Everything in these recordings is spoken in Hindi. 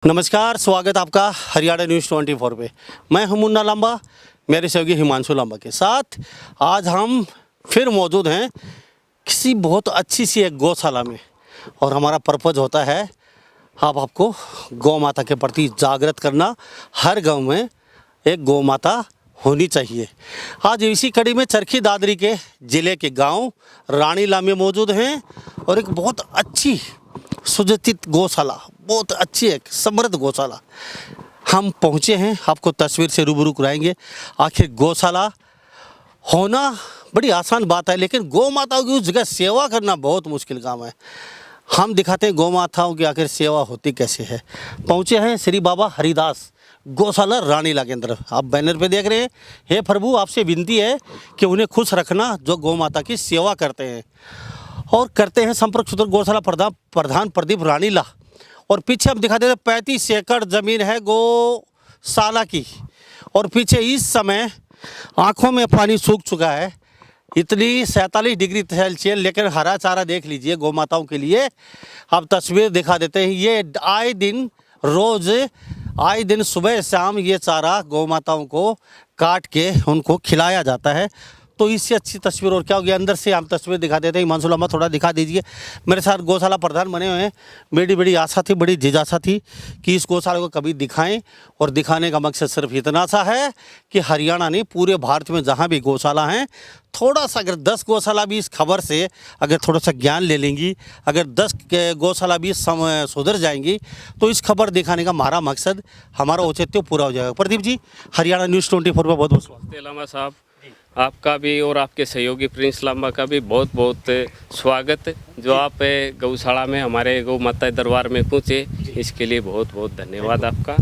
नमस्कार, स्वागत आपका हरियाणा न्यूज़ 24 पे। मैं हूं मुन्ना लांबा, मेरे सहयोगी हिमांशु लांबा के साथ। आज हम फिर मौजूद हैं किसी बहुत अच्छी सी एक गौशाला में, और हमारा पर्पज़ होता है आपको गौ माता के प्रति जागृत करना। हर गांव में एक गौ माता होनी चाहिए। आज इसी कड़ी में चरखी दादरी के ज़िले के गांव रानीला में मौजूद हैं, और एक बहुत अच्छी सुसज्जित गौशाला, बहुत अच्छी एक समृद्ध गौशाला हम पहुंचे हैं। आपको तस्वीर से रूबरू कराएंगे। आखिर गौशाला होना बड़ी आसान बात है, लेकिन गौ माताओं की उस जगह सेवा करना बहुत मुश्किल काम है। हम दिखाते हैं गौ माताओं की आखिर सेवा होती कैसे है। पहुंचे हैं श्री बाबा हरिदास गौशाला रानीला के अंदर। आप बैनर पे देख रहे हैं। हे प्रभु, आपसे विनती है कि उन्हें खुश रखना जो गौ माता की सेवा करते हैं। और करते हैं संपर्क सूत्र गौशाला प्रधान प्रदीप रानीला। और पीछे हम दिखा देते 35 एकड़ ज़मीन है गौशाला की, और पीछे इस समय आंखों में पानी सूख चुका है। इतनी 47 डिग्री सेल्सियस, लेकिन हरा चारा देख लीजिए गौ माताओं के लिए। आप तस्वीर दिखा देते हैं। ये आए दिन सुबह शाम ये चारा गौ माताओं को काट के उनको खिलाया जाता है। तो इससे अच्छी तस्वीर और क्या होगी। अंदर से हम तस्वीर दिखा देते हैं। हिमांशु लांबा थोड़ा दिखा दीजिए। मेरे साथ गौशाला प्रधान बने हुए हैं। मेरी बड़ी आशा थी, बड़ी जिज्ञासा थी कि इस गौशाला को कभी दिखाएं, और दिखाने का मकसद सिर्फ इतना सा है कि हरियाणा नहीं, पूरे भारत में जहां भी गौशाला हैं, थोड़ा सा अगर 10 गौशाला भी इस खबर से अगर थोड़ा सा ज्ञान ले लेंगी, अगर 10 गौशाला भी सुधर जाएंगी, तो इस खबर दिखाने का हमारा मकसद, हमारा औचित्य पूरा हो जाएगा। प्रदीप जी, हरियाणा न्यूज़ 24 पर बहुत बहुत स्वागत। लांबा साहब, आपका भी और आपके सहयोगी प्रिंस लांबा का भी बहुत बहुत स्वागत। जो आप गौशाला में हमारे गौ माता दरबार में पहुँचे, इसके लिए बहुत बहुत धन्यवाद आपका।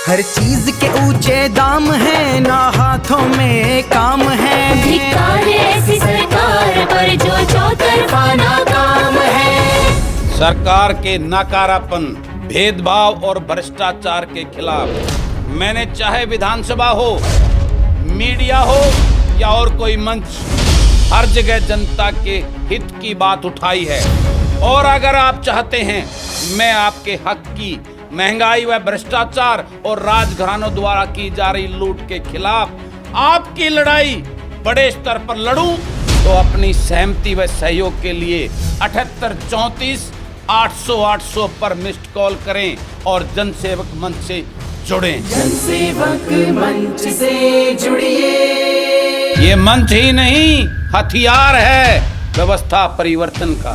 हर चीज के ऊंचे दाम है, ना हाथों में काम है। धिक्कार ऐसी सरकार पर जो चौतरफा नाकाम है। सरकार के नकारापन, भेदभाव और भ्रष्टाचार के खिलाफ मैंने चाहे विधानसभा हो, मीडिया हो या और कोई मंच, हर जगह जनता के हित की बात उठाई है। और अगर आप चाहते हैं मैं आपके हक की, महंगाई व भ्रष्टाचार और राजघरानों द्वारा की जा रही लूट के खिलाफ आपकी लड़ाई बड़े स्तर पर लड़ूं, तो अपनी सहमति व सहयोग के लिए 78 34 800 800 पर मिस्ड कॉल करें और जनसेवक मंच से जुड़ें। जनसेवक मंच से जुड़िए। ये मंच ही नहीं, हथियार है व्यवस्था परिवर्तन का।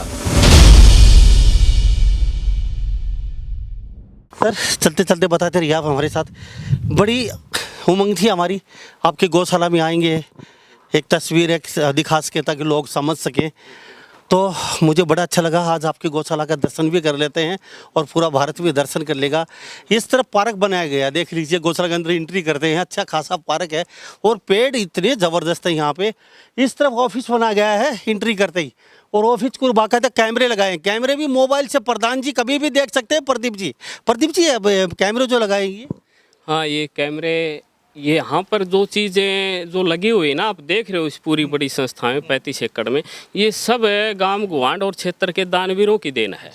सर, चलते चलते बताते रहिए आप हमारे साथ। बड़ी उमंग थी हमारी, आपके गौशाला में आएंगे, एक तस्वीर एक दिखा सके ताकि लोग समझ सकें। तो मुझे बड़ा अच्छा लगा। आज आपकी गौशाला का दर्शन भी कर लेते हैं, और पूरा भारत भी दर्शन कर लेगा। इस तरफ पार्क बनाया गया, देख लीजिए। गौशाला के अंदर एंट्री करते हैं, अच्छा खासा पार्क है, और पेड़ इतने ज़बरदस्त है यहाँ पे। इस तरफ ऑफिस बनाया गया है एंट्री करते ही, और ऑफिस को बाकायदा कैमरे लगाए हैं। कैमरे भी मोबाइल से प्रधान जी कभी भी देख सकते हैं। प्रदीप जी कैमरे जो लगाएंगे। हाँ, ये कैमरे, ये यहाँ पर जो चीज़ें जो लगी हुई है ना, आप देख रहे हो इस पूरी बड़ी संस्था में 35 एकड़ में, ये सब गांव गुवांड और क्षेत्र के दानवीरों की देन है।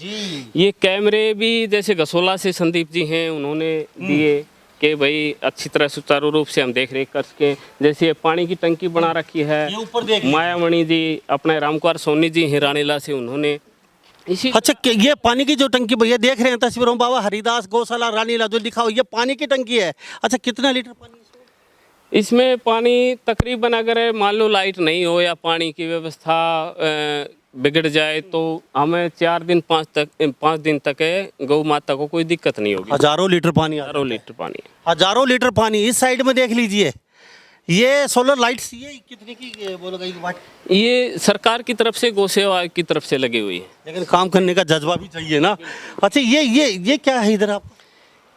ये कैमरे भी जैसे गसोला से संदीप जी हैं, उन्होंने दिए कि भाई अच्छी तरह सुचारू रूप से हम देख रेख कर सकें। जैसे ये पानी की टंकी बना रखी है, मायामणि जी अपने रामकुमार सोनी जी हैं रानीला से, उन्होंने इसी। अच्छा, ये पानी की जो टंकी भैया देख रहे हैं तस्वीरों, बाबा हरिदास गौशाला रानीला जो लिखा हो, ये पानी की टंकी है। अच्छा, कितना लीटर पानी इसमें? पानी तकरीबन अगर मान लो लाइट नहीं हो या पानी की व्यवस्था बिगड़ जाए, तो हमें 4 दिन 5 दिन तक गौ माता को कोई दिक्कत नहीं होगी। हजारों लीटर पानी हजारों लीटर पानी। इस साइड में देख लीजिए, ये सोलर लाइट्स, ये कितने की बोलोगे वाट? ये सरकार की तरफ से, गौ सेवा की तरफ से लगी हुई है, लेकिन काम करने का जज्बा भी चाहिए ना। अच्छा, ये क्या है इधर आप?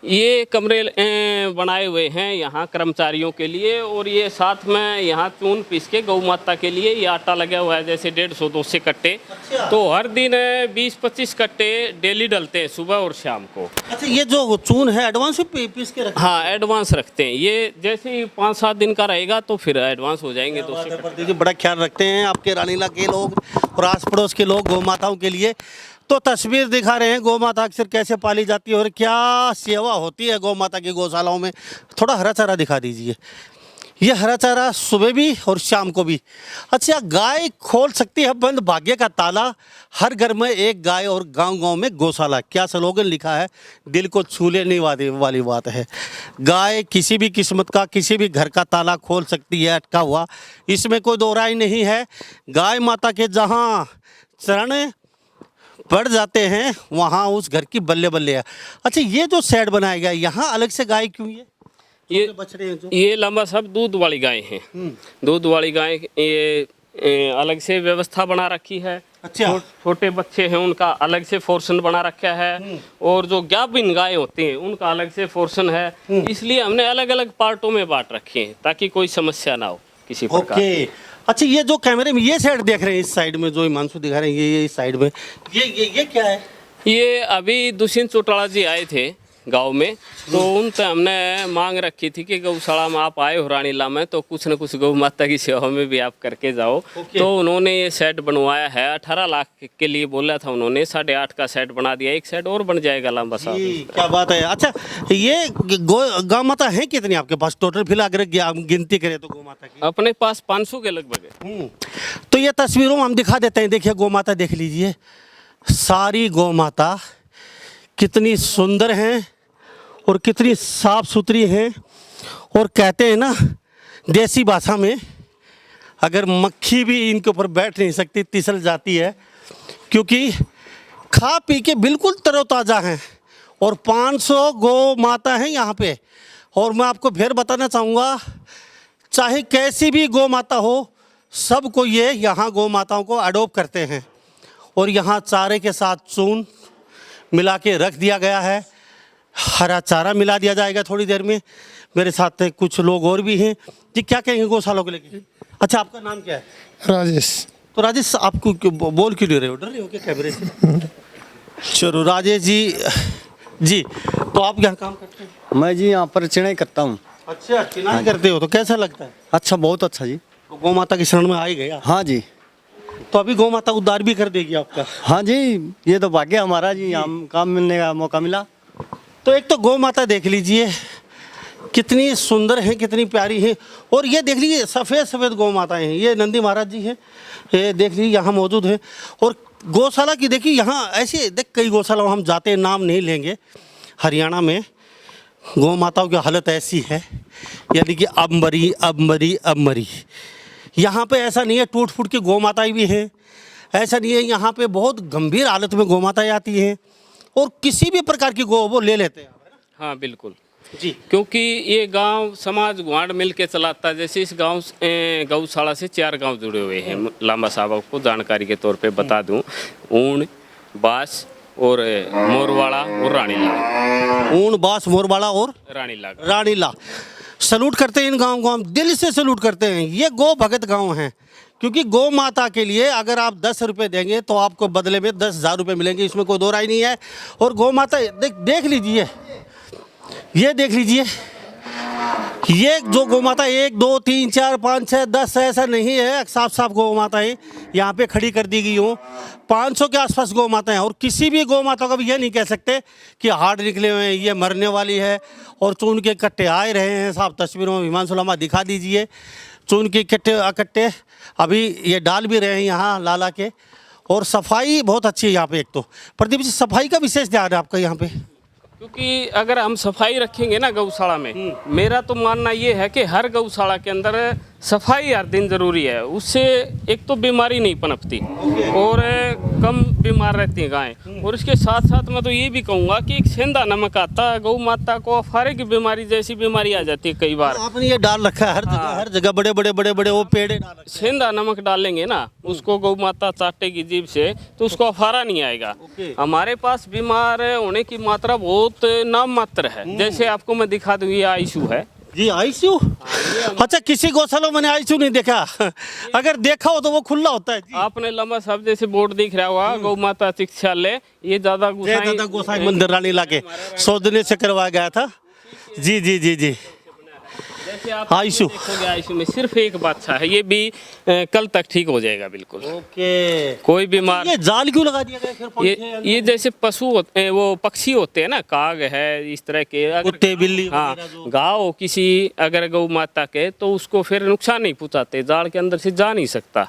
ये कमरे बनाए हुए हैं यहाँ कर्मचारियों के लिए, और ये साथ में यहाँ चून पीस के गौ माता के लिए ये आटा लगा हुआ है, जैसे 150-200 कट्टे। अच्छा। तो हर दिन 20-25 कट्टे डेली डलते हैं, सुबह और शाम को। अच्छा, ये जो चून है एडवांस में पीस के रखते हैं? हाँ, एडवांस रखते हैं। ये जैसे ही 5-7 दिन का रहेगा तो फिर एडवांस हो जाएंगे। बड़ा ख्याल रखते हैं आपके रानीला के लोग और आस पड़ोस के लोग गौ माताओं के लिए। तो तस्वीर दिखा रहे हैं गौ माता अक्सर कैसे पाली जाती है और क्या सेवा होती है गौ माता की गौशालाओं में। थोड़ा हरा चारा दिखा दीजिए। ये हरा चारा सुबह भी और शाम को भी। अच्छा, गाय खोल सकती है बंद भाग्य का ताला, हर घर में एक गाय और गांव-गांव में गौशाला। क्या स्लोगन लिखा है, दिल को छू लेने वाली बात है। गाय किसी भी किस्मत का किसी भी घर का ताला खोल सकती है अटका हुआ, इसमें कोई दो राय नहीं है। गाय माता के जहाँ चरण पड़ जाते हैं वहाँ उस घर की बल्ले बल्ले है। अच्छा, ये जो शेड बनाया गया यहाँ अलग से गाय क्यों है? ये लंबा सब दूध वाली गाय हैं। दूध वाली गाय ये अलग से व्यवस्था बना रखी है। अच्छा। छोटे बच्चे हैं उनका अलग से पोर्शन बना रखा है, और जो गाभिन गाय होती हैं उनका अलग से पोर्शन है। इसलिए हमने अलग अलग पार्टों में बांट रखे हैं ताकि कोई समस्या ना हो किसी प्रकार। ओके। अच्छा, ये जो कैमरे में ये साइड देख रहे हैं, इस साइड में जो हिमांशु दिखा रहे हैं, ये इस साइड में ये क्या है? ये अभी दुष्यंत चौटाला जी आए थे गांव में, तो उनसे हमने मांग रखी थी कि गौशाला में आप आए हो रानीला में, तो कुछ न कुछ गौ माता की सेवा में भी आप करके जाओ। तो उन्होंने ये सेट बनवाया है। 18 लाख के लिए बोला था उन्होंने, 8.5 का सेट बना दिया। एक सेट और बन जाएगा लंबा साहब। क्या बात है। अच्छा, ये गौ माता है कितनी आपके पास टोटल? फिलहाल अगर गिनती करें तो गौ माता की अपने पास 500 के लगभग है। तो ये तस्वीरों में हम दिखा देते हैं। देखिए गौ माता देख लीजिए, सारी गौ माता कितनी सुंदर हैं और कितनी साफ सुथरी हैं। और कहते हैं ना देसी भाषा में, अगर मक्खी भी इनके ऊपर बैठ नहीं सकती, तिसल जाती है, क्योंकि खा पी के बिल्कुल तरोताज़ा हैं। और 500 गौ माता हैं यहाँ पे। और मैं आपको फिर बताना चाहूँगा, चाहे कैसी भी गौ माता हो, सबको ये यहाँ गौ माताओं को अडोप्ट करते हैं। और यहाँ चारे के साथ चून मिला के रख दिया गया है। हरा चारा मिला दिया जाएगा थोड़ी देर में। मेरे साथ कुछ लोग और भी हैं जी। क्या कहेंगे गौशालों को लेके? अच्छा, आपका नाम क्या है? राजेश। तो राजेश, आपको बोल क्यों ले रहे हो? डर रहे हो क्या कैमरे से? चलो राजेश जी, तो आप यहाँ काम करते हैं? मैं जी यहाँ पर चिनाई करता हूँ। अच्छा, चिनाई करते हो, तो कैसा लगता है? अच्छा, बहुत अच्छा जी। तो गौ माता की शरण में आ ही गया। हाँ जी। तो अभी गौ माता उद्धार भी कर देगी आपका। हाँ जी, ये तो भाग्य हमारा जी, यहाँ काम मिलने का मौका मिला। तो एक तो गौ माता देख लीजिए कितनी सुंदर है, कितनी प्यारी है। और ये देख लीजिए सफ़ेद सफ़ेद गौ माताएँ हैं। ये नंदी महाराज जी हैं, ये देख लीजिए यहाँ मौजूद है। और गौशाला की देखिए यहाँ ऐसे देख, कई गौशाला हम जाते हैं, नाम नहीं लेंगे। हरियाणा में गौ माताओं की हालत ऐसी है, यानी कि अब मरी। यहाँ पे ऐसा नहीं है टूट फूट की गौ माताएँ भी हैं, ऐसा नहीं है। यहाँ पे बहुत गंभीर हालत में गौ माताएँ आती हैं और किसी भी प्रकार की गौ वो ले लेते हैं। हाँ बिल्कुल जी, क्योंकि ये गांव समाज गुआंढ मिल के चलाता है। जैसे इस गांव गौशाला से 4 गांव जुड़े हुए हैं। लांबा साहब आपको जानकारी के तौर पे बता दूं, ऊण, बास और मोरवाड़ा और रानीला। ऊण, बास, मोरवाड़ा और रानीला। सलूट करते हैं इन गाँव, दिल से सलूट करते हैं। ये गौ भगत गाँव हैं, क्योंकि गौ माता के लिए अगर आप 10 रुपये देंगे तो आपको बदले में 10,000 रुपये मिलेंगे, इसमें कोई दो राय नहीं है। और गौ माता देख लीजिए, ये देख लीजिए, ये जो गौ माता 1 2 3 4 5 6 10 ऐसा नहीं है, साफ गौ माताएं यहाँ पे खड़ी कर दी गई हूँ। 500 के आसपास गौ माता हैं। और किसी भी गौ माता को भी ये नहीं कह सकते कि हार्ड निकले हुए हैं, ये मरने वाली है और चून के कट्टे आए रहे हैं। साहब तस्वीरों में हिमांशु लांबा दिखा दीजिए, चून के कट्टे अभी ये डाल भी रहे हैं यहाँ लाला के। और सफाई बहुत अच्छी है यहाँ पे। एक तो प्रदीप जी, सफाई का विशेष ध्यान है आपका यहाँ पे? क्योंकि अगर हम सफाई रखेंगे ना गौशाला में, मेरा तो मानना ये है कि हर गौशाला के अंदर सफाई हर दिन ज़रूरी है। उससे एक तो बीमारी नहीं पनपती और कम बीमार रहती हैं गायें। और इसके साथ साथ मैं तो ये भी कहूँगा कि एक सेंधा नमक आता है, गौ माता को अफारे की बीमारी जैसी बीमारी आ जाती है कई बार। आपने ये डाल रखा है हर जगह बड़े वो पेड़ डाल रखे हैं। सेंधा नमक डालेंगे ना, उसको गौ माता चाटेगी जीभ से, तो उसको अफारा नहीं आएगा। हमारे पास बीमार होने की मात्रा बहुत नाम मात्र है। जैसे आपको मैं दिखा दूँ, ये आईसीयू है जी। आईसीयू? अच्छा, किसी गौशाला मैंने आईसीयू नहीं देखा। अगर देखा हो तो वो खुला होता है जी। आपने लंबा साहब जैसे बोर्ड दिख रहा होगा, गौ माता चिकित्सालय, ये दादा गोसाई मंदिर रानीला के सौजन्य से करवाया गया था। जी। जैसे आप आयशु। देखोगे आयशु में सिर्फ एक बादशाह है, ये भी कल तक ठीक हो जाएगा बिल्कुल। ओके। कोई बीमार ये जाल क्यों लगा दिया गया फिर पंखे? ये जैसे पशु होते हैं, वो पक्षी होते हैं ना, काग है इस तरह के, अगर कुत्ते बिल्ली हाँ वगैरह जो- गाँव किसी अगर गौ माता के, तो उसको फिर नुकसान नहीं पहुंचाते, जाल के अंदर से जा नहीं सकता,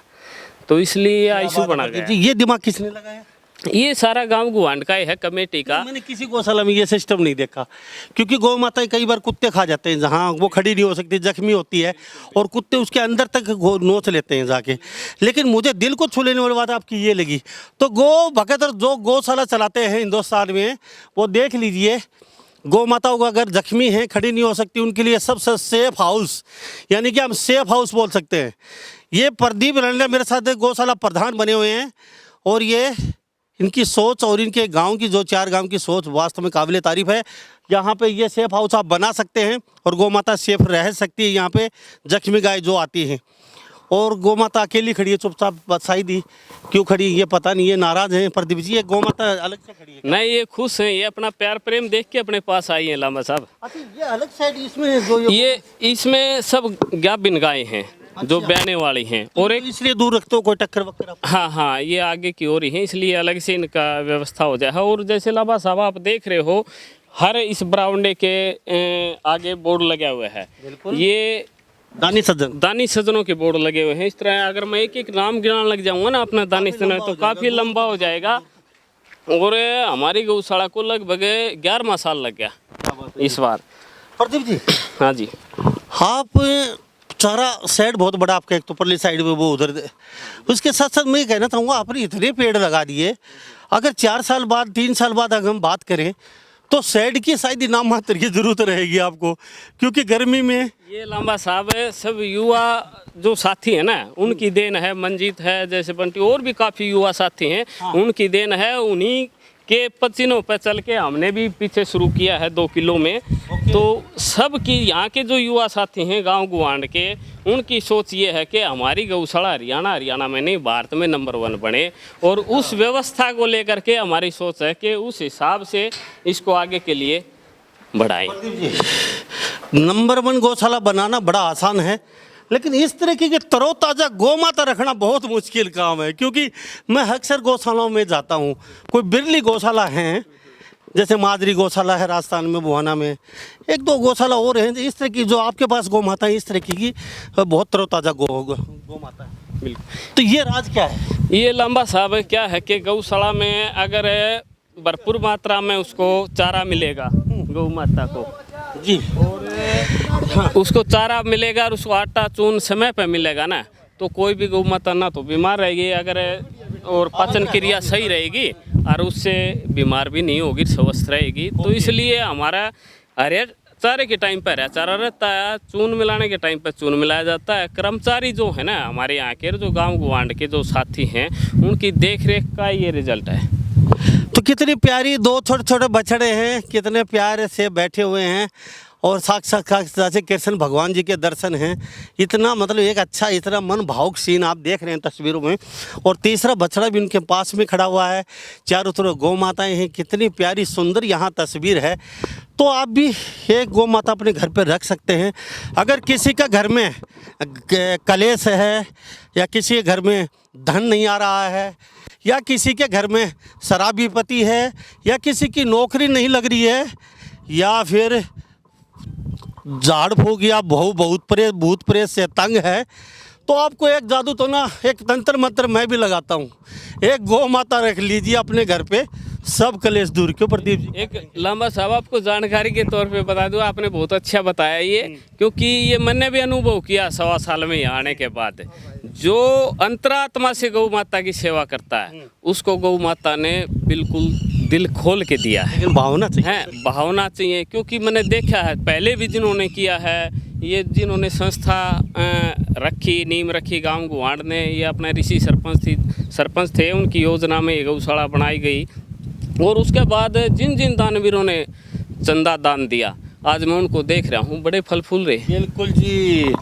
तो इसलिए आयशु बना गया। जी, ये दिमाग किसने लगाया? ये सारा गांव गुवांड का ही है, कमेटी का। मैंने किसी गौशाला में ये सिस्टम नहीं देखा, क्योंकि गौ माता कई बार कुत्ते खा जाते हैं, जहाँ वो खड़ी नहीं हो सकती, जख्मी होती है, और कुत्ते उसके अंदर तक नोच लेते हैं जाके। लेकिन मुझे दिल को छू लेने वाली बात आपकी ये लगी। तो गौ भगत जो गौशाला चलाते हैं हिंदुस्तान में, वो देख लीजिए, गौ माताओं को अगर जख्मी हैं, खड़ी नहीं हो सकती, उनके लिए सबसे सेफ हाउस, यानी कि हम सेफ हाउस बोल सकते हैं। ये प्रदीप रंडा मेरे साथ गौशाला प्रधान बने हुए हैं, और ये इनकी सोच और इनके गांव की जो 4 गांव की सोच वास्तव में काबिल तारीफ है। यहाँ पे ये सेफ हाउस आप बना सकते हैं, और गौ माता सेफ रह सकती है यहाँ पे, जख्मी गाय जो आती हैं। और गौ माता अकेली खड़ी है, चुपचाप बसाई दी, क्यों खड़ी ये पता नहीं, ये नाराज हैं प्रदीप जी, ये गौ माता अलग से खड़ी है? नहीं, ये खुश हैं, ये अपना प्यार प्रेम देख के अपने पास आई हैं लामा साहब। अच्छा, ये अलग साइड इसमें है जो ये इसमें सब गाभिन गायें हैं जो ब्याने वाली हैं, और एक इसलिए दूर रखते हो, कोई टक्कर वक्कर आप? हाँ, ये आगे की ओर ही है, इसलिए अलग से इनका व्यवस्था हो जाए। और जैसे लाभा साहब आप देख रहे हो, हर इस बरामदे के आगे बोर्ड लगा हुआ है, ये दानी सज्जन दानी सज्जनों के बोर्ड लगे हुए हैं। इस तरह अगर मैं एक एक नाम गिनाने लग जाऊंगा ना अपना दानी सज्जन, तो काफ़ी लंबा हो जाएगा। और हमारी गौशाला को लगभग 11वां साल लग गया इस बार। प्रदीप जी, हाँ जी, आप चारा साइड बहुत बड़ा आपका, एक तो परली साइड में वो उधर, उसके साथ साथ मैं ये कहना चाहूँगा, आपने इतने पेड़ लगा दिए, अगर 4 साल बाद 3 साल बाद अगर हम बात करें, तो शेड की शायद नाम मात्र की जरूरत रहेगी आपको, क्योंकि गर्मी में ये लांबा साहब सब युवा जो साथी हैं ना, उनकी देन है। मंजीत है, जैसे बंटी, और भी काफ़ी युवा साथी हैं, उनकी देन है। उन्हीं के पसीनों पर चल के हमने भी पीछे शुरू किया है 2 किलो में। तो सब की यहाँ के जो युवा साथी हैं गांव गुवांड के, उनकी सोच ये है कि हमारी गौशाला हरियाणा में नहीं, भारत में नंबर 1 बने। और उस व्यवस्था को लेकर के हमारी सोच है कि उस हिसाब से इसको आगे के लिए बढ़ाएं। नंबर 1 गौशाला बनाना बड़ा आसान है, लेकिन इस तरीके के तरोताज़ा गौ माता रखना बहुत मुश्किल काम है। क्योंकि मैं अक्सर गौशालाओं में जाता हूँ, कोई बिरली गौशाला हैं, जैसे माजरी गौशाला है राजस्थान में, बुहाना में, 1-2 गौशाला और हैं इस तरह की, जो आपके पास गौ माता है इस तरीके की, बहुत तरोताज़ा गौ माता है। बिल्कुल। तो ये राज क्या है? ये लंबा साहब क्या है कि गौशाला में अगर भरपूर मात्रा में उसको चारा मिलेगा गौ माता को जी, और उसको चारा मिलेगा और उसको आटा चून समय पे मिलेगा ना, तो कोई भी गौ माता ना तो बीमार रहेगी, अगर और पाचन क्रिया सही रहेगी, और उससे बीमार भी नहीं होगी, स्वस्थ रहेगी। तो इसलिए हमारा हरे चारे के टाइम पर चारा रहता है, चून मिलाने के टाइम पर चून मिलाया जाता है। कर्मचारी जो है ना हमारे यहाँ के, जो गांव गुवांड के जो साथी हैं, उनकी देख रेख का ये रिजल्ट है। तो कितनी प्यारी 2 छोटे छोटे बछड़े हैं, कितने प्यारे से बैठे हुए हैं, और साक्षात जैसे कृष्ण भगवान जी के दर्शन हैं। इतना मतलब एक अच्छा, इतना मन भावुक सीन आप देख रहे हैं तस्वीरों में। और तीसरा बछड़ा भी उनके पास में खड़ा हुआ है, चारों तरफ गौ माताएं हैं, कितनी प्यारी सुंदर यहाँ तस्वीर है। तो आप भी एक गौ माता अपने घर पर रख सकते हैं। अगर किसी का घर में कलेश है, या किसी के घर में धन नहीं आ रहा है, या किसी के घर में शराबी पति है, या किसी की नौकरी नहीं लग रही है, या फिर झाड़ फूक या भूत प्रेत से तंग है, तो आपको एक जादू तो ना, एक तंत्र मंत्र मैं भी लगाता हूँ, एक गौ माता रख लीजिए अपने घर पे, सब कलेश दूर क्यों प्रदीप जी? एक लंबा साहब आपको जानकारी के तौर पे बता दूं, आपने बहुत अच्छा बताया ये, क्योंकि ये मैंने भी अनुभव किया 1.25 साल में यहाँ आने के बाद। जो अंतरात्मा से गौ माता की सेवा करता है, उसको गौ माता ने बिल्कुल दिल खोल के दिया है। लेकिन भावना चाहिए, हैं भावना चाहिए, क्योंकि मैंने देखा है पहले भी जिन्होंने किया है, ये जिन्होंने संस्था रखी, नींव रखी गांव गुवांड ने, ये अपने ऋषि सरपंच थे, उनकी योजना में ये गौशाला बनाई गई। और उसके बाद जिन जिन दानवीरों ने चंदा दान दिया, आज मैं उनको देख रहा हूँ, बड़े फल फूल रहे। बिल्कुल जी।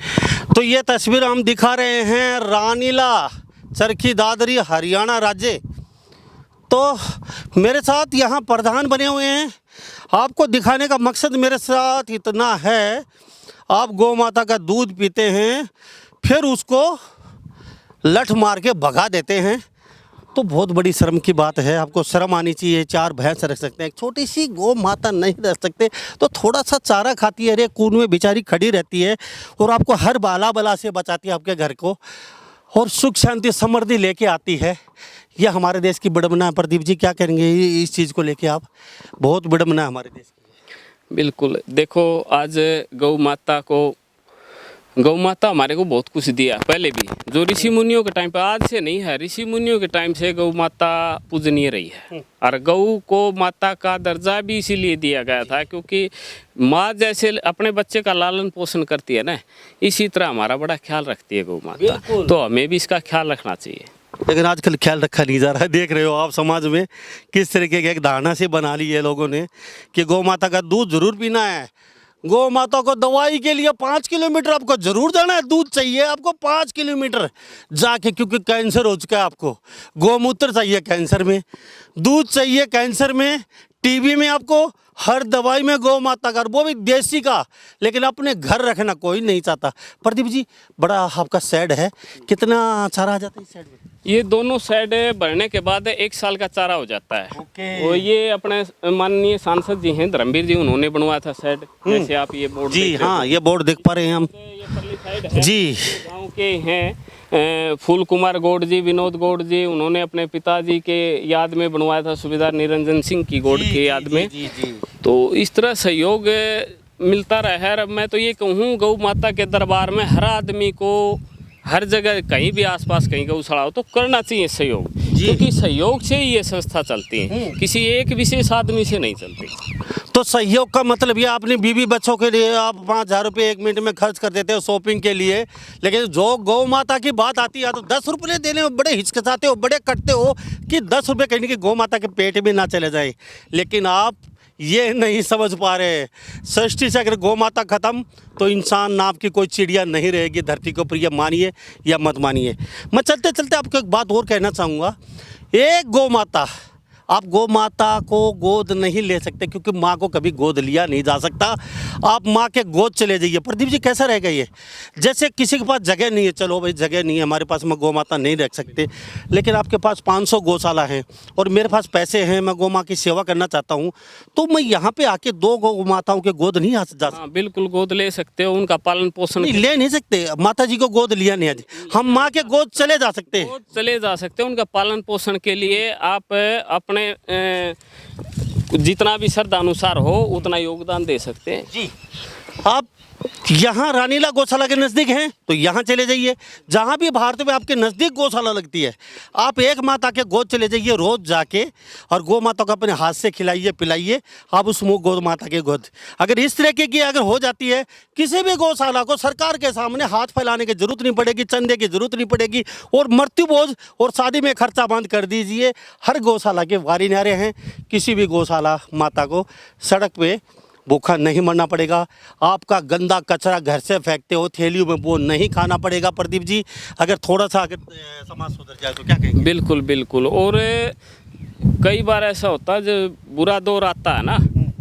तो ये तस्वीर हम दिखा रहे हैं रानीला, चरखी दादरी, हरियाणा राज्य। तो मेरे साथ यहाँ प्रधान बने हुए हैं। आपको दिखाने का मकसद मेरे साथ इतना है, आप गौ माता का दूध पीते हैं, फिर उसको लठ मार के भगा देते हैं, तो बहुत बड़ी शर्म की बात है। आपको शर्म आनी चाहिए। 4 भैंस रख सकते हैं, एक छोटी सी गौ माता नहीं रख सकते, तो थोड़ा सा चारा खाती है, अरे कून में बेचारी खड़ी रहती है और आपको हर बाला बला से बचाती है आपके घर को, और सुख शांति समृद्धि लेके आती है। यह हमारे देश की विडंबना है। प्रदीप जी क्या करेंगे इस चीज़ को लेके आप? बहुत विडंबना है हमारे देश की। बिल्कुल, देखो आज गौ माता हमारे को बहुत कुछ दिया पहले भी, जो ऋषि मुनियों के टाइम पे, आज से नहीं है, ऋषि मुनियों के टाइम से गौ माता पूजनीय रही है। और गौ को माता का दर्जा भी इसीलिए दिया गया था क्योंकि माँ जैसे अपने बच्चे का लालन पोषण करती है ना, इसी तरह हमारा बड़ा ख्याल रखती है गौ माता, तो हमें भी इसका ख्याल रखना चाहिए। लेकिन आजकल ख्याल रखा नहीं जा रहा है। देख रहे हो आप समाज में किस तरीके की एक धारणा से बना ली है लोगों ने कि गौ माता का दूध जरूर पीना है, गौ माता को दवाई के लिए 5 किलोमीटर आपको जरूर जाना है, दूध चाहिए आपको 5 किलोमीटर जाके, क्योंकि कैंसर हो चुका है आपको। गौमूत्र चाहिए कैंसर में, दूध चाहिए कैंसर में, टीबी में, आपको हर दवाई में गौ माता का, वो भी देसी का। लेकिन अपने घर रखना कोई नहीं चाहता। प्रदीप जी बड़ा आपका शेड है, कितना चारा आ जाता है इस शेड में? ये दोनों साइड भरने के बाद 1 साल का चारा हो जाता है। वो ये अपने माननीय सांसद जी हैं धर्मवीर जी, उन्होंने बनवाया था शेड, जैसे आप ये बोर्ड जी हाँ, ये बोर्ड देख पा रहे हैं हम। ये परली साइड है जी गांव के हैं फूल कुमार गौड़ जी, विनोद गौड़ जी, उन्होंने अपने पिताजी के याद में बनवाया था, सूबेदार निरंजन सिंह की गौड़ के याद में। तो इस तरह सहयोग मिलता रहा है। अब मैं तो ये कहूँ गौ माता के दरबार में हर आदमी को हर जगह कहीं भी आसपास कहीं गौशाला हो तो करना चाहिए सहयोग, क्योंकि सहयोग से ही ये संस्था चलती है, किसी एक विशेष आदमी से नहीं चलती। तो सहयोग का मतलब ये अपने बीवी बच्चों के लिए आप 5,000 रुपये 1 मिनट में खर्च कर देते हो शॉपिंग के लिए, लेकिन जो गौ माता की बात आती है तो 10 रुपये देने में बड़े हिचकिचाते हो, बड़े कटते हो कि 10 रुपये कहीं कि गौ माता के पेट में ना चले जाए। लेकिन आप ये नहीं समझ पा रहे, सृष्टि से अगर गौ माता खत्म तो इंसान नाम की कोई चिड़िया नहीं रहेगी धरती के ऊपर, ये मानिए या मत मानिए। मैं चलते चलते आपको एक बात और कहना चाहूँगा। एक गौ माता, आप गौ माता को गोद नहीं ले सकते क्योंकि माँ को कभी गोद लिया नहीं जा सकता। आप माँ के गोद चले जाइए। प्रदीप जी कैसा रहेगा ये? जैसे किसी के पास जगह नहीं है, चलो भाई जगह नहीं है हमारे पास, मैं गौ माता नहीं रख सकते, लेकिन आपके पास 500 गौशाला हैं और मेरे पास पैसे हैं, मैं गौ माँ की सेवा करना चाहता हूँ, तो मैं यहाँ पे आके 2 गौ माताओं के गोद नहीं जा सकता? हाँ बिल्कुल, गोद ले सकते हो, उनका पालन पोषण नहीं, ले नहीं सकते। माता जी को गोद लिया नहीं, हम माँ के गोद चले जा सकते हैं। गोद चले जा सकते हैं। उनका पालन पोषण के लिए आप अपने जितना भी श्रद्धा अनुसार हो उतना योगदान दे सकते हैं। जी, आप यहाँ रानीला गौशाला के नज़दीक हैं तो यहाँ चले जाइए। जहाँ भी भारत में आपके नज़दीक गौशाला लगती है, आप एक माता के गोद चले जाइए रोज़ जाके, और गौ माता को अपने हाथ से खिलाइए पिलाइए आप उस गौ माता के गोद। अगर इस तरह की अगर हो जाती है, किसी भी गौशाला को सरकार के सामने हाथ फैलाने की जरूरत नहीं पड़ेगी, चंदे की जरूरत नहीं पड़ेगी, और मृत्यु बोझ और शादी में खर्चा बंद कर दीजिए। हर गौशाला के वारी न्यारे हैं, किसी भी गौशाला माता को सड़क पे भूखा नहीं मरना पड़ेगा। आपका गंदा कचरा घर से फेंकते हो थैलियों में, वो नहीं खाना पड़ेगा। प्रदीप जी अगर थोड़ा सा अगर समाज सुधर जाए तो क्या कहेंगे? बिल्कुल बिल्कुल। और कई बार ऐसा होता है जो बुरा दौर आता है ना,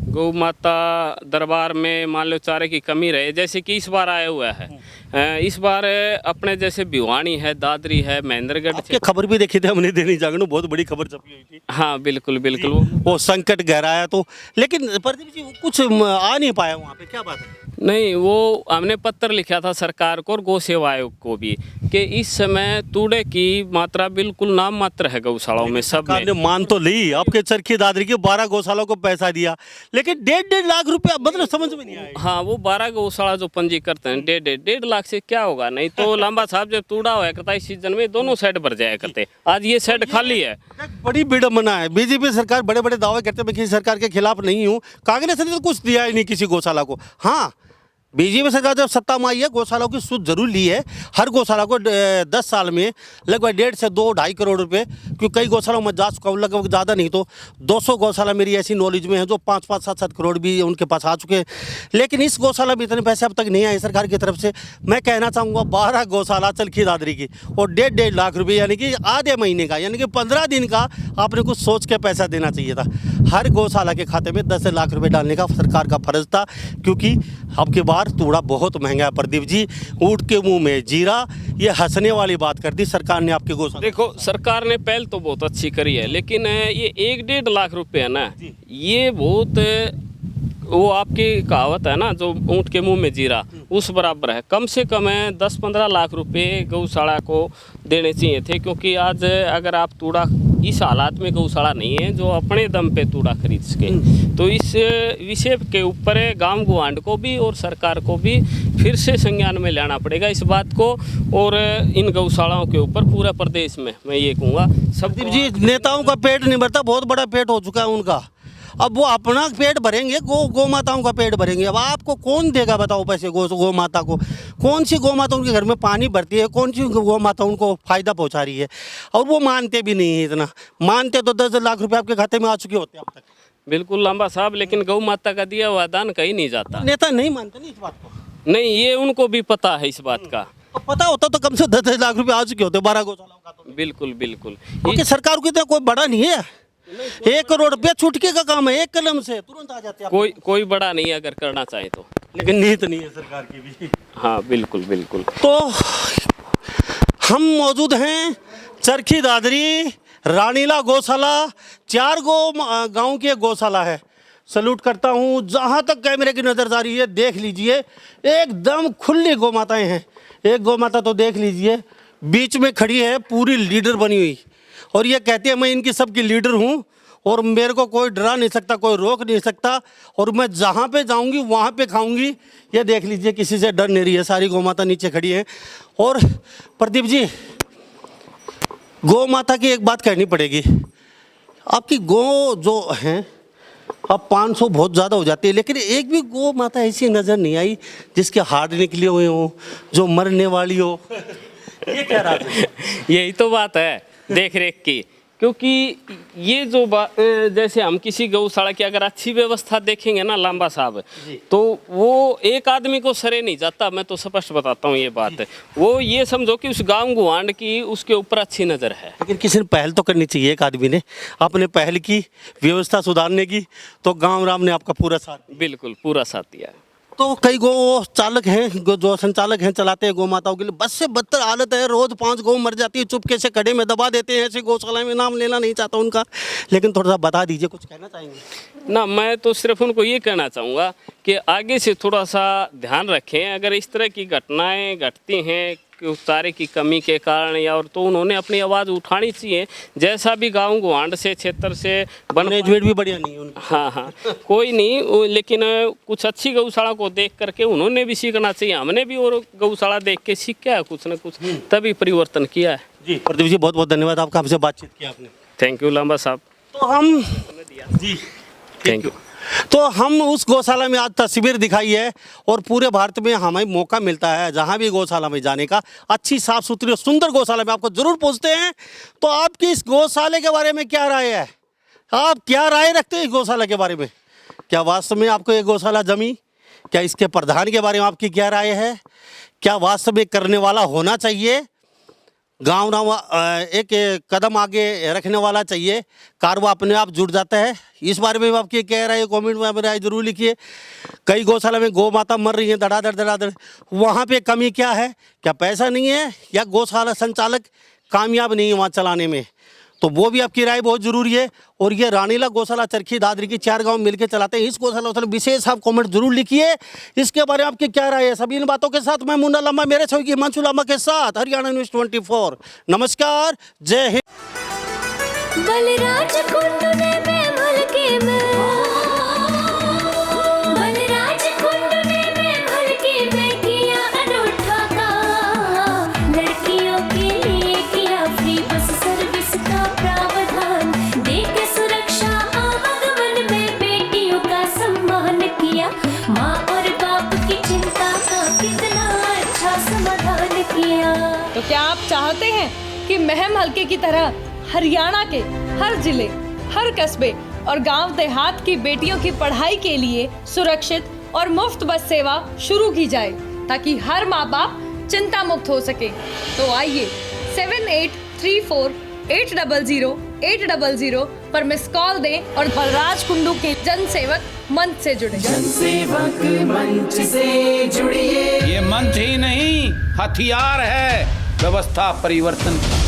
गौ माता दरबार में मान लो चारे की कमी रहे, जैसे कि इस बार आया हुआ है। इस बार अपने जैसे भिवानी है, दादरी है, महेंद्रगढ़ आपके खबर भी देखी थी हमने, दैनिक जागरण में बहुत बड़ी खबर छपी हुई थी। हाँ बिल्कुल बिल्कुल। वो संकट गहराया तो, लेकिन प्रदीप जी कुछ आ नहीं पाया वहाँ पे, क्या बात है? नहीं, वो हमने पत्र लिखा था सरकार को और गौ सेवा आयोग को भी कि इस समय तूड़े की मात्रा बिल्कुल नाम मात्र है गौशालाओं में। सब सरकार ने मान तो ली, आपके चरखी दादरी की 12 गौशालाओं को पैसा दिया, लेकिन 1.5 लाख रुपया, मतलब समझ में नहीं आया। हाँ, वो 12 गौशाला जो पंजी करते हैं 1.5 लाख से क्या होगा? नहीं तो लांबा साहब जब तूड़ा हुआ करता इस सीजन में दोनों साइड भर जाया करते, आज ये साइड खाली है। बड़ी विडंबना है। बीजेपी सरकार बड़े बड़े दावे करते हैं, मैं किसी सरकार के खिलाफ नहीं हूँ, कांग्रेस ने तो कुछ दिया ही नहीं किसी गौशाला को। हाँ, बीजेपी सरकार जब सत्ता में आई है गौशालाओं की सूद जरूर ली है। हर गौशाला को 10 साल में लगभग 1.5 से 2-2.5 करोड़ रुपए, क्योंकि कई गौशालाओं में जा चुका हूँ, लगभग ज़्यादा नहीं तो 200 गौशाला मेरी ऐसी नॉलेज में है जो 5-5, 7-7 करोड़ भी उनके पास आ चुके हैं। लेकिन इस गौशाला में इतने पैसे अब तक नहीं आए सरकार की तरफ से। मैं कहना चाहूँगा 12 गौशाला चरखी दादरी की और 1.5 लाख रुपये, यानी कि आधे महीने का, यानी कि 15 दिन का आपने कुछ सोच के पैसा देना चाहिए था। हर गौशाला के खाते में 10 लाख रुपये डालने का सरकार का फर्ज था, क्योंकि आपकी बात बार तूड़ा बहुत महंगा है प्रदीप जी, ऊँट के मुंह में जीरा, ये हंसने वाली बात कर दी सरकार ने आपके गौशाला। देखो सरकार ने पहल तो बहुत अच्छी करी है, लेकिन ये 1-1.5 लाख रुपए है ना, ये बहुत, वो आपकी कहावत है ना, जो ऊँट के मुंह में जीरा, उस बराबर है। कम से कम 10-15 लाख रुपए गौशाला को देने चाहिए थे, क्योंकि आज अगर आप तूड़ा, इस हालात में गौशाला नहीं है जो अपने दम पे तूड़ा खरीद सके, तो इस विषय के ऊपर गांव गुआंढ को भी और सरकार को भी फिर से संज्ञान में लेना पड़ेगा इस बात को, और इन गौशालाओं के ऊपर पूरा प्रदेश में मैं ये कहूँगा सब प्रदीप जी, नेताओं का पेट नहीं भरता, बहुत बड़ा पेट हो चुका है उनका, अब वो अपना पेट भरेंगे, गौ माताओं का पेट भरेंगे। अब आपको कौन देगा बताओ पैसे गौ माता को? कौन सी गौ माता उनके घर में पानी भरती है, कौन सी गौ माता उनको फ़ायदा पहुंचा रही है? और वो मानते भी नहीं है, इतना मानते तो 10 लाख रुपए आपके खाते में आ चुके होते अब तक। बिल्कुल लंबा साहब, लेकिन गौ माता का दिया हुआ दान कहीं नहीं जाता। नेता नहीं मानते नहीं इस बात को। नहीं, ये उनको भी पता है इस बात का। तो पता होता तो कम से 10 लाख रुपए आ चुके होते 12 गौशालाओं का तो। बिल्कुल बिल्कुल। क्योंकि सरकार को इतना कोई बड़ा नहीं है, 1 करोड़ रुपया छुटके का काम है, एक कलम से तुरंत आ जाते हैं। कोई बड़ा नहीं है अगर करना चाहे तो, लेकिन नीयत नहीं है सरकार की भी। हाँ बिल्कुल बिल्कुल। तो हम मौजूद हैं चरखी दादरी रानीला गौशाला, 4 गांव की एक गौशाला है। सल्यूट करता हूँ, जहाँ तक कैमरे की नज़र जा रही है देख लीजिए, एकदम खुली गौ माताएँ हैं। एक गौ माता तो देख लीजिए बीच में खड़ी है, पूरी लीडर बनी हुई, और ये कहती है मैं इनकी सबकी लीडर हूँ और मेरे को कोई डरा नहीं सकता, कोई रोक नहीं सकता, और मैं जहाँ पे जाऊँगी वहाँ पे खाऊँगी। ये देख लीजिए, किसी से डर नहीं रही है, सारी गौ माता नीचे खड़ी हैं। और प्रदीप जी, गौ माता की एक बात कहनी पड़ेगी, आपकी गौ जो हैं अब 500 बहुत ज़्यादा हो जाती है, लेकिन एक भी गौ माता ऐसी नज़र नहीं आई जिसके हार्ट निकले हुए हों, जो मरने वाली हो। ये क्या राज है? यही तो बात है देख रेख की, क्योंकि ये जो जैसे हम किसी गौशाला की अगर अच्छी व्यवस्था देखेंगे ना लंबा साहब, तो वो एक आदमी को सरे नहीं जाता। मैं तो स्पष्ट बताता हूँ ये बात है, वो ये समझो कि उस गांव गुआंढ की उसके ऊपर अच्छी नज़र है। लेकिन किसी ने पहल तो करनी चाहिए, एक आदमी ने आपने पहल की व्यवस्था सुधारने की, तो गांव राम ने आपका पूरा साथ दिया। बिल्कुल पूरा साथ दिया। तो कई गौ चालक हैं, जो संचालक हैं, चलाते हैं गौ माताओं के लिए, बस से बदतर हालत है, रोज़ 5 गौ मर जाती है, चुपके से कड़े में दबा देते हैं। ऐसी गौशाला में नाम लेना नहीं चाहता उनका, लेकिन थोड़ा सा बता दीजिए, कुछ कहना चाहेंगे ना? मैं तो सिर्फ उनको ये कहना चाहूँगा कि आगे से थोड़ा सा ध्यान रखें, अगर इस तरह की घटनाएं घटती हैं चारे की कमी के कारण, या और तो उन्होंने अपनी आवाज़ उठानी चाहिए। जैसा भी गांव गुआंढ से क्षेत्र से मैनेजमेंट भी बढ़िया नहीं है उनकी। हाँ कोई नहीं, लेकिन कुछ अच्छी गौशाला को देख करके उन्होंने भी सीखना चाहिए। हमने भी और गौशाला देख के सीखा है कुछ न कुछ, तभी परिवर्तन किया है। जी प्रदीप जी, बहुत बहुत धन्यवाद आपका, हमसे बातचीत किया आपने। थैंक यू लांबा साहब। तो हम जी थैंक यू। तो हम उस गौशाला में आज तस्वीर दिखाई है, और पूरे भारत में हमें मौका मिलता है जहाँ भी गौशाला में जाने का, अच्छी साफ़ सुथरी और सुंदर गौशाला में आपको ज़रूर पूछते हैं। तो आपकी इस गौशाले के बारे में क्या राय है? आप क्या राय रखते हैं इस गौशाला के बारे में? क्या वास्तव में आपको ये गौशाला जमी? क्या इसके प्रधान के बारे में आपकी क्या राय है? क्या वास्तव में करने वाला होना चाहिए? गाँव ना एक कदम आगे रखने वाला चाहिए, कारवा अपने आप जुड़ जाता है। इस बारे में आपकी क्या राय है? कमेंट में अपनी राय जरूर लिखिए। कई गौशाला में गौ माता मर रही हैं धड़ाधड़, वहाँ पे कमी क्या है? क्या पैसा नहीं है, या गौशाला संचालक कामयाब नहीं है वहाँ चलाने में? तो वो भी आपकी राय बहुत ज़रूरी है। और ये रानीला गौशाला चरखी दादरी की 4 गांव मिलकर चलाते हैं। इस गौशाला विशेष आप कमेंट जरूर लिखिए, इसके बारे में आपकी क्या राय है। सभी इन बातों के साथ मैं मुन्ना लांबा, मेरे सहयोगी हिमांशु लांबा के साथ हरियाणा न्यूज़ 24। नमस्कार, जय हिंद। बलराज कुंड में मैं मलके में, बलराज कुंड में मैं मलके में किया अनूठा काम। लड़कियों के लिए किया फ्री बस सर्विस का प्रावधान, देके सुरक्षा आवागमन में बेटियों का सम्मान किया। माँ और बाप की चिंता का कितना अच्छा समाधान किया। तो क्या आप चाहते हैं कि महम हलके की तरह हरियाणा के हर जिले, हर कस्बे और गांव देहात की बेटियों की पढ़ाई के लिए सुरक्षित और मुफ्त बस सेवा शुरू की जाए, ताकि हर माँ बाप चिंता मुक्त हो सके? तो आइए 7834 800-800 पर मिस कॉल दें और बलराज कुंडू के जन सेवक मंच से जुड़े। जनसेवक मंच से जुड़िए। ये मंच ही नहीं, हथियार है व्यवस्था परिवर्तन का।